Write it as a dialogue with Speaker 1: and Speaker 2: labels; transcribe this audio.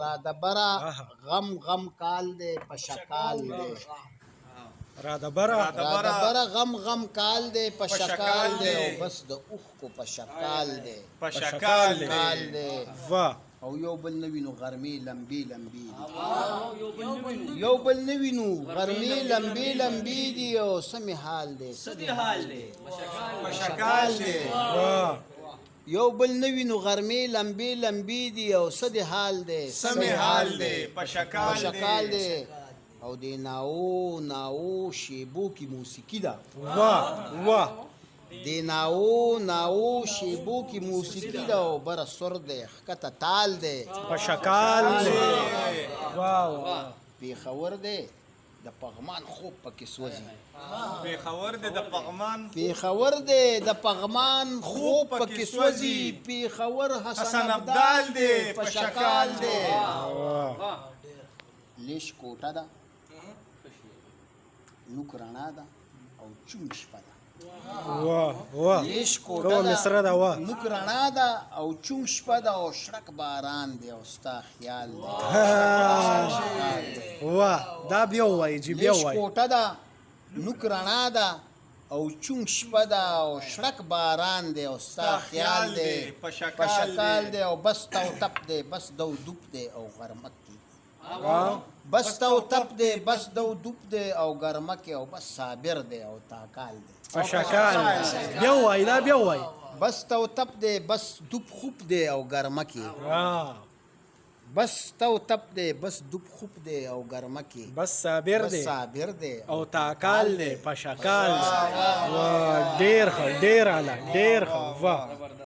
Speaker 1: را دبره غم غم کال دی پشکال دی
Speaker 2: را دبره
Speaker 1: را دبره غم غم کال دی پشکال دی او بس د اوخ کو پشکال دی
Speaker 2: پشکال دی
Speaker 1: کال دی
Speaker 2: واه
Speaker 1: او یو بل نوینو غرمې لمبي لمبي دي یو بل نوینو غرمې لمبي لمبي دي او سمې حال دی
Speaker 2: پشکال دی واه
Speaker 1: یو بل نوینو غرمې لمبي لمبي دي او سد حال دی
Speaker 2: سمې حال دی
Speaker 1: پشکال دی او دی ناو ناو شیبو کی موسیقی دا
Speaker 2: واه واه
Speaker 1: دی ناو ناو شیبو کی موسیقی دا او بر سر دی خکته تال دی
Speaker 2: پشکال دی واو
Speaker 1: پیښور دی د پغمان خوب پکې سوځي
Speaker 2: پیښور دی د پغمان
Speaker 1: پیښور دی د پغمان خوب پکې سوځي پیښور حسن ابدال دی پشکال دی لیش کوټه ده نوک رڼا ده او چونګ شپه ده
Speaker 2: واه واه
Speaker 1: لیش
Speaker 2: کومه
Speaker 1: کوټه
Speaker 2: مصره ده واه
Speaker 1: نوک رڼا ده او چونګ شپه ده او شړک باران دی او ستا خیال دی
Speaker 2: واه دا بیا وایي چې بیا
Speaker 1: لیش
Speaker 2: وایي
Speaker 1: کوټه ده نوک رڼا ده او چونګ شپه ده او شړک باران دی او ستا خیال دی پشکال دی او بس تو تپ دی بس دو دوب دی او غرمک دی بس تو تپ دی بس دو دوب دی او غرمک او بس صابر دی او تاکال دی
Speaker 2: پشکال بیا وایي دا بیا وایي
Speaker 1: بس تو تپ دی بس دوب خوب دی او غرمک
Speaker 2: واه
Speaker 1: بس تو تپ دی بس دوب خوب دی او غرمک
Speaker 2: بس صابر
Speaker 1: بس
Speaker 2: دی
Speaker 1: صابر دی
Speaker 2: او تاکال دی پشکال دی واه ډیر ښه ډیر اعلی ډیر ښه واه